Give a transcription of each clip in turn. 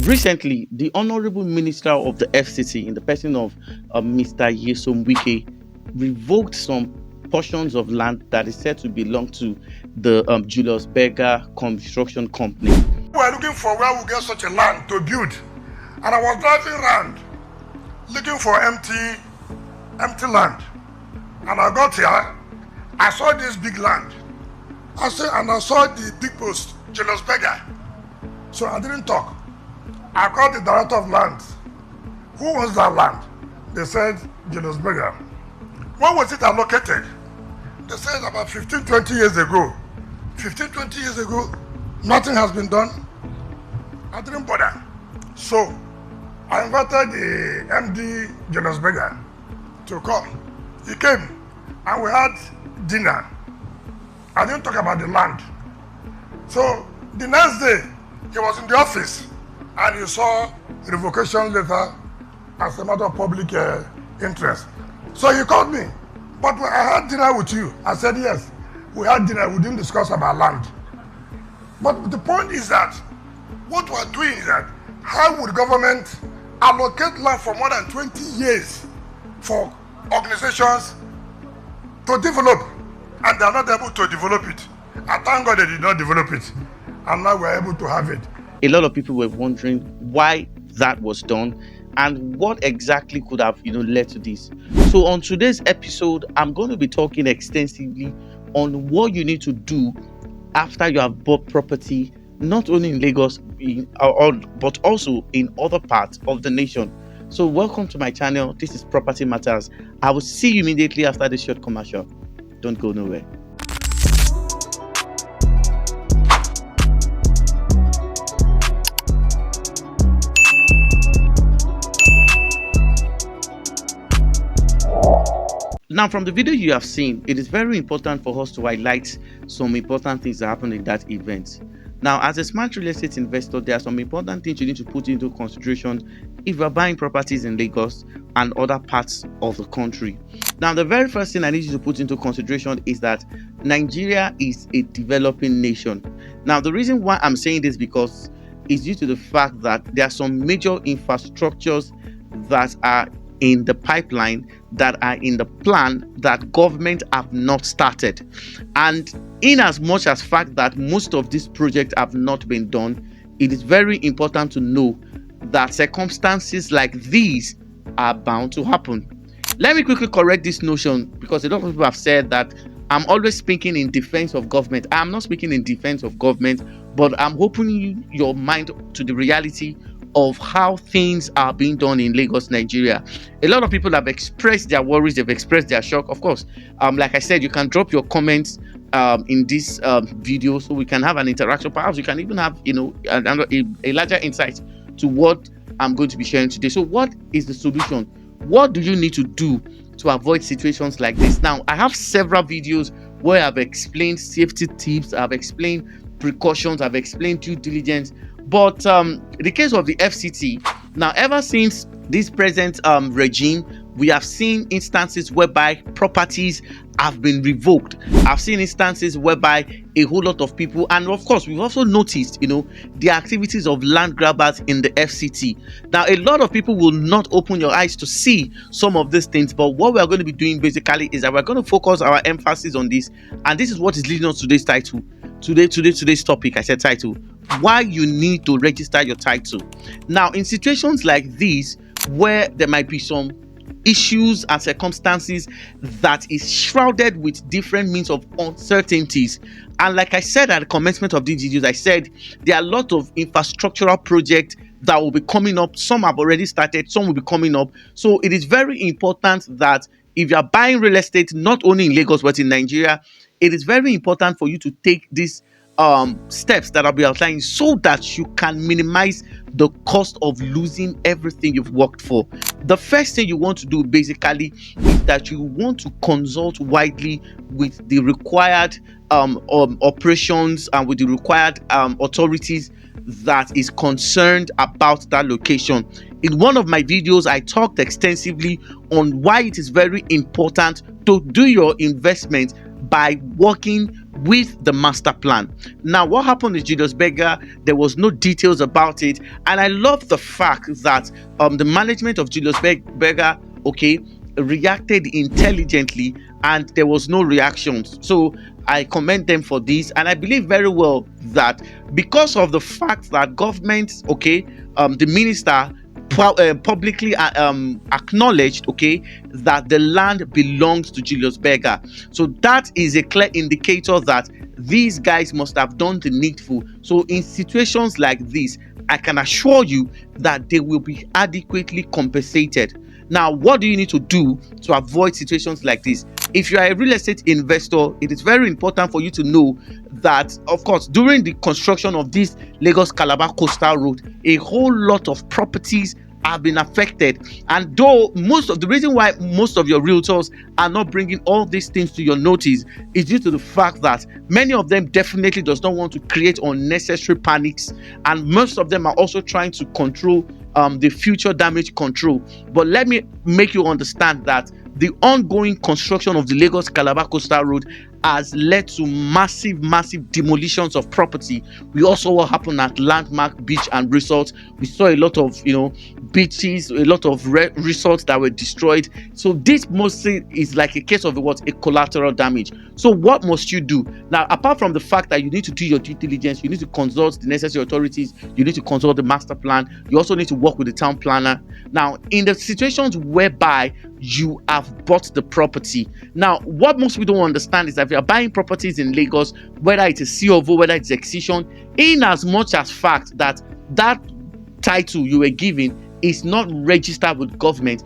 Recently, the Honorable Minister of the FCT, in the person of Mr. Wike, revoked some portions of land that is said to belong to the Julius Berger construction company. We were looking for where we get such a land to build, and I was driving around looking for empty land, and I got here. I saw this big land. I saw the big post, Julius Berger. So I didn't talk. I called the director of land. Who owns that land? They said Julius Berger. When was it allocated? They said about 15-20 years ago. 15-20 years ago, nothing has been done. I didn't bother. So I invited the MD Julius Berger to come. He came and we had dinner. I didn't talk about the land. So the next day, he was in the office and he saw a revocation letter as a matter of public interest. So he called me. But when I had dinner with you, I said yes. We had dinner, we didn't discuss about land. But the point is that what we're doing is that how would government allocate land for more than 20 years for organizations to develop, and they're not able to develop it. I thank God they did not develop it, and now we're able to have it. A lot of people were wondering why that was done and what exactly could have led to this. So on today's episode, I'm going to be talking extensively on what you need to do after you have bought property, not only in Lagos but also in other parts of the nation. So welcome to my channel. This is Property Matters. I will see you immediately after this short commercial. Don't go nowhere. Now, from the video you have seen, it is very important for us to highlight some important things that happened in that event. Now, as a smart real estate investor, there are some important things you need to put into consideration if you are buying properties in Lagos and other parts of the country. Now, the very first thing I need you to put into consideration is that Nigeria is a developing nation. Now, the reason why I'm saying this because it's due to the fact that there are some major infrastructures that are in the pipeline, that are in the plan that government have not started. And in as much as fact that most of these projects have not been done, it is very important to know that circumstances like these are bound to happen. Let me quickly correct this notion, because a lot of people have said that I'm always speaking in defense of government. I'm not speaking in defense of government, but I'm opening your mind to the reality of how things are being done in Lagos, Nigeria. A lot of people have expressed their worries, they've expressed their shock. Of course, like I said, you can drop your comments in this video so we can have an interaction. Perhaps you can even have a larger insight to what I'm going to be sharing today. So what is the solution? What do you need to do to avoid situations like this? Now, I have several videos where I've explained safety tips, I've explained precautions, I've explained due diligence. But the case of the FCT, now ever since this present regime, we have seen instances whereby properties have been revoked. I've seen instances whereby a whole lot of people, and of course we've also noticed the activities of land grabbers in the FCT. Now, a lot of people will not open your eyes to see some of these things, but what we're going to be doing basically is that we're going to focus our emphasis on this, and this is what is leading us to today's title. Today's topic, I said title, why you need to register your title. Now, in situations like these where there might be some issues and circumstances that is shrouded with different means of uncertainties, and like I said at the commencement of these videos, I said there are a lot of infrastructural projects that will be coming up. Some have already started, some will be coming up. So it is very important that if you are buying real estate, not only in Lagos but in Nigeria, it is very important for you to take these steps that I'll be outlining so that you can minimize the cost of losing everything you've worked for. The first thing you want to do basically is that you want to consult widely with the required operations and with the required authorities that is concerned about that location. In one of my videos, I talked extensively on why it is very important to do your investment by working with the master plan. Now, what happened with Julius Berger, there was no details about it, and I love the fact that the management of Julius Berger, okay, reacted intelligently, and there was no reactions. So I commend them for this, and I believe very well that because of the fact that government, okay, the minister publicly acknowledged, okay, that the land belongs to Julius Berger. So that is a clear indicator that these guys must have done the needful. So in situations like this, I can assure you that they will be adequately compensated. Now, what do you need to do to avoid situations like this? If you are a real estate investor, it is very important for you to know that, of course, during the construction of this Lagos Calabar Coastal Road, a whole lot of properties have been affected. And though most of the reason why most of your realtors are not bringing all these things to your notice is due to the fact that many of them definitely does not want to create unnecessary panics, and most of them are also trying to control the future damage control. But let me make you understand that the ongoing construction of the Lagos Calabar Coastal Road has led to massive demolitions of property. We also saw what happened at Landmark Beach and Resort. We saw a lot of beaches, a lot of resorts that were destroyed. So this mostly is like a case of a collateral damage. So what must you do now? Apart from the fact that you need to do your due diligence, you need to consult the necessary authorities, you need to consult the master plan, you also need to work with the town planner. Now, in the situations whereby you have bought the property, now what most people don't understand is that if you are buying properties in Lagos, whether it is C of O, whether it's excision, in as much as fact that title you were given is not registered with government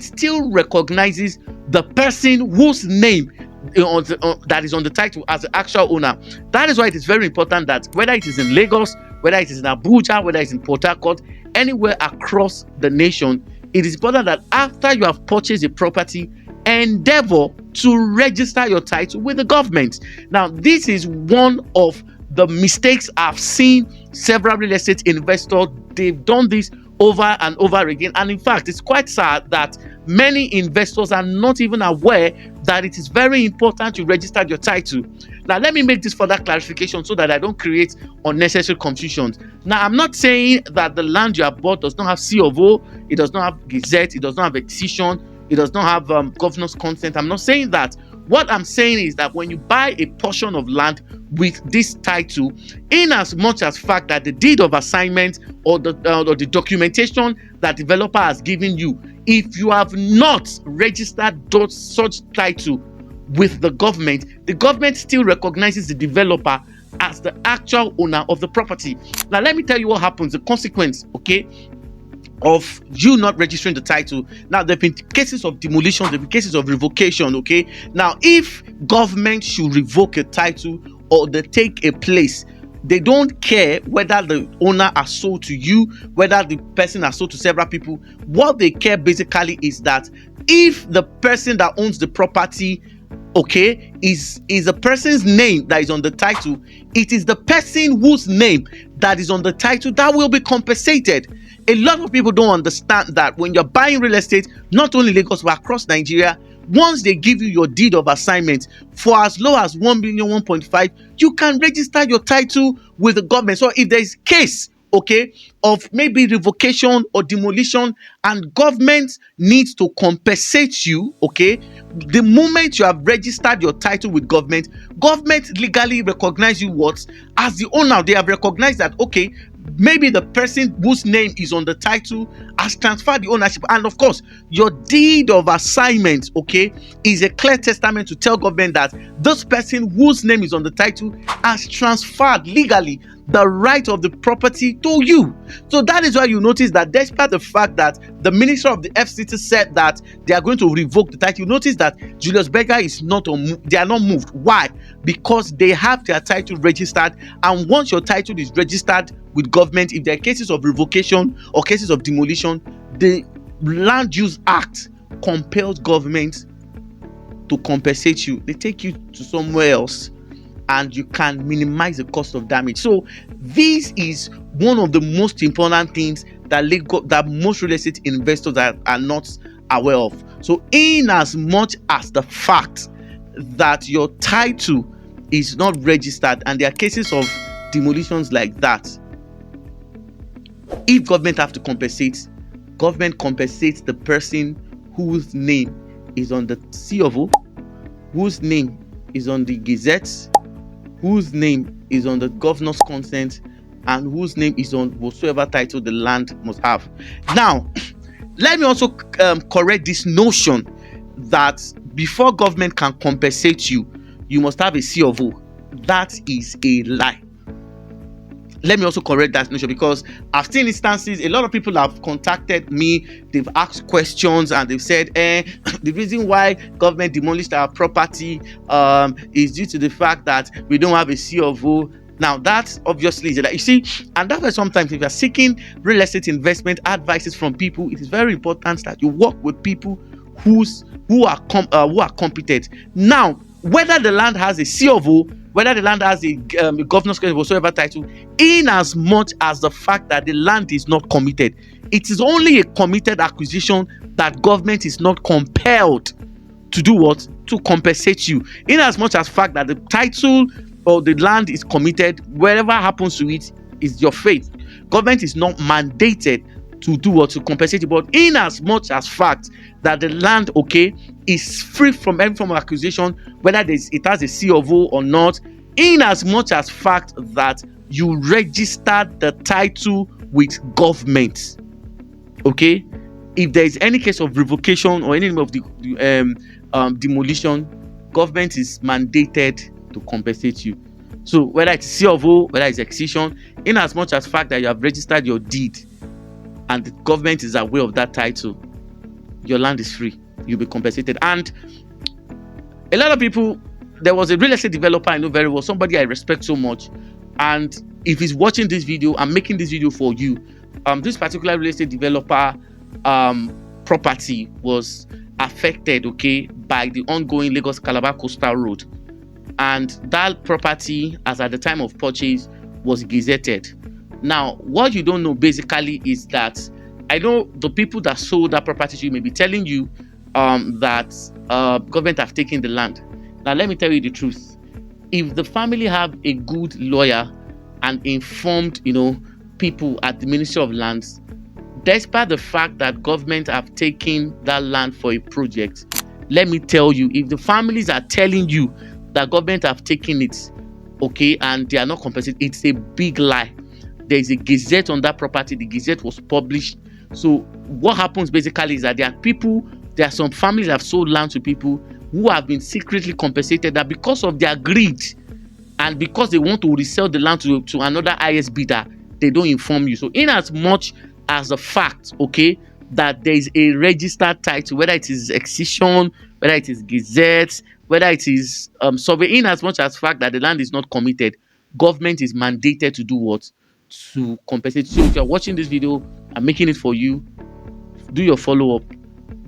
still recognizes the person whose name that is on the title as the actual owner. That is why it is very important that whether it is in Lagos, whether it is in Abuja, whether it's in Port Harcourt, anywhere across the nation, it is important that after you have purchased a property, endeavor to register your title with the government. Now, this is one of the mistakes I've seen several real estate investors. They've done this over and over again, and in fact, it's quite sad that many investors are not even aware that it is very important to register your title. Now, let me make this further clarification so that I don't create unnecessary confusions. Now, I'm not saying that the land you have bought does not have C of O, it does not have Gazette, it does not have excision, it does not have governor's consent. I'm not saying that. What I'm saying is that when you buy a portion of land with this title, in as much as fact that the deed of assignment or the documentation that developer has given you, if you have not registered such title with the government still recognizes the developer as the actual owner of the property. Now, let me tell you what happens, the consequence, okay, of you not registering the title. Now, there have been cases of demolition, there have been cases of revocation, okay. Now, if government should revoke a title or they take a place, they don't care whether the owner has sold to you, whether the person has sold to several people. What they care basically is that if the person that owns the property, okay, is a person's name that is on the title, it is the person whose name that is on the title that will be compensated. A lot of people don't understand that when you're buying real estate, not only Lagos but across Nigeria, once they give you your deed of assignment for as low as 1 million, 1.5, you can register your title with the government. So if there is case, okay, of maybe revocation or demolition and government needs to compensate you, okay, the moment you have registered your title with government legally recognize you what as the owner. They have recognized that, okay, maybe the person whose name is on the title has transferred the ownership, and of course your deed of assignment, okay, is a clear testament to tell government that this person whose name is on the title has transferred legally the right of the property to you. So that is why you notice that despite the fact that the minister of the FCT said that they are going to revoke the title, you notice that Julius Berger is not they are not moved. Why? Because they have their title registered, and once your title is registered with government, if there are cases of revocation or cases of demolition, the Land Use Act compels government to compensate you. They take you to somewhere else and you can minimize the cost of damage. So this is one of the most important things that most real estate investors are not aware of. So in as much as the fact that your title is not registered, and there are cases of demolitions like that. If government have to compensate, government compensates the person whose name is on the CFO, whose name is on the Gazette, whose name is on the governor's consent, and whose name is on whatsoever title the land must have. Now, let me also correct this notion that before government can compensate you, you must have a CFO. That is a lie. Let me also correct that notion, because I've seen instances, a lot of people have contacted me, they've asked questions, and they've said, the reason why government demolished our property is due to the fact that we don't have a CFO. Now, that obviously is like, you see, and that's why sometimes if you're seeking real estate investment advices from people, it is very important that you work with people who are competent. Now, whether the land has a CFO, whether the land has a governor's consent, whatsoever title, in as much as the fact that the land is not committed, it is only a committed acquisition that government is not compelled to do what? To compensate you. In as much as fact that the title or the land is committed, whatever happens to it is your fate. Government is not mandated to do what? To compensate you. But in as much as fact that the land, okay, is free from any form of accusation, whether it has a CFO or not, in as much as fact that you registered the title with government, okay, if there is any case of revocation or any of the demolition, government is mandated to compensate you. So whether it's CFO, whether it's excision, in as much as fact that you have registered your deed and the government is aware of that title, your land is free. You'll be compensated. And a lot of people, there was a real estate developer I know very well, somebody I respect so much, and if he's watching this video, I'm making this video for you. This particular real estate developer property was affected, okay, by the ongoing Lagos Calabar Coastal Road, and that property, as at the time of purchase, was gazetted. Now, what you don't know basically is that I know the people that sold that property to you may be telling you that government have taken the land. Now, let me tell you the truth. If the family have a good lawyer and informed, people at the Ministry of Lands, despite the fact that government have taken that land for a project, let me tell you, if the families are telling you that government have taken it, okay, and they are not compensated, it's a big lie. There is a gazette on that property. The gazette was published. So what happens basically is that there are some families that have sold land to people who have been secretly compensated, that because of their greed and because they want to resell the land to another highest bidder, they don't inform you. So in as much as the fact, okay, that there is a registered title, whether it is excision, whether it is gazette, whether it is survey, in as much as fact that the land is not committed, government is mandated to do what? To compensate. So if you're watching this video, I'm making it for you, do your follow-up.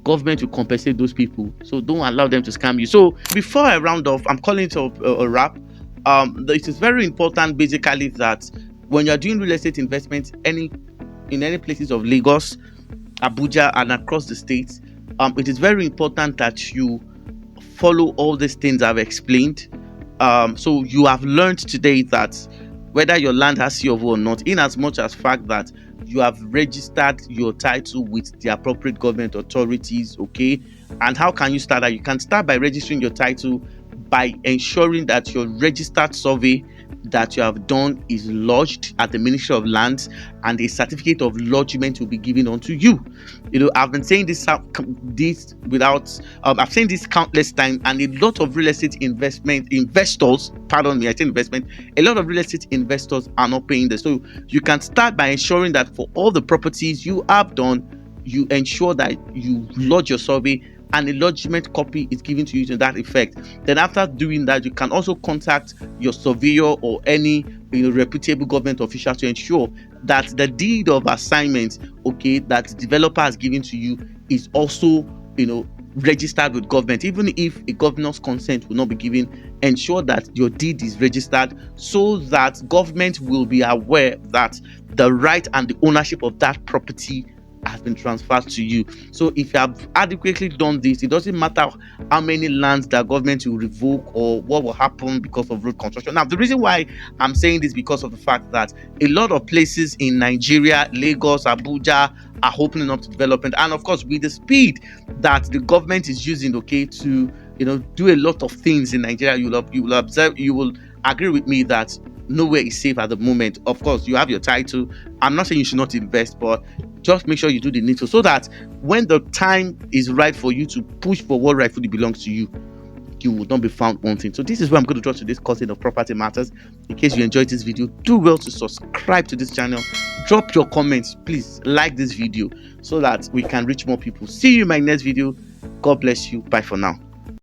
Government will compensate those people, so don't allow them to scam you. So before I round off, I'm calling it a wrap. It is very important basically that when you're doing real estate investments in any places of Lagos, Abuja, and across the states, it is very important that you follow all these things I've explained. So you have learned today that whether your land has CFO or not, in as much as fact that you have registered your title with the appropriate government authorities, okay? And how can you start that? You can start by registering your title by ensuring that your registered survey that you have done is lodged at the Ministry of Lands, and a certificate of lodgement will be given unto you. I've been saying this I've saying this countless times, and a lot of real estate investors, a lot of real estate investors are not paying this. So you can start by ensuring that for all the properties you have done, you ensure that you lodge your survey and a lodgement copy is given to you to that effect. Then after doing that, you can also contact your surveyor or any reputable government official to ensure that the deed of assignment, okay, that the developer has given to you is also registered with government. Even if a governor's consent will not be given, ensure that your deed is registered so that government will be aware that the right and the ownership of that property has been transferred to you. So if you have adequately done this, it doesn't matter how many lands the government will revoke or what will happen because of road construction. Now, the reason why I'm saying this because of the fact that a lot of places in Nigeria, Lagos, Abuja, are opening up to development, and of course with the speed that the government is using, okay, to do a lot of things in Nigeria, you will observe, you will agree with me that nowhere is safe at the moment. Of course, you have your title. I'm not saying you should not invest, but just make sure you do the needful so that when the time is right for you to push for what rightfully belongs to you, you will not be found wanting. So this is where I'm going to draw to this content of property matters. In case you enjoyed this video, do well to subscribe to this channel, drop your comments, please like this video so that we can reach more people. See you in my next video. God bless you. Bye for now.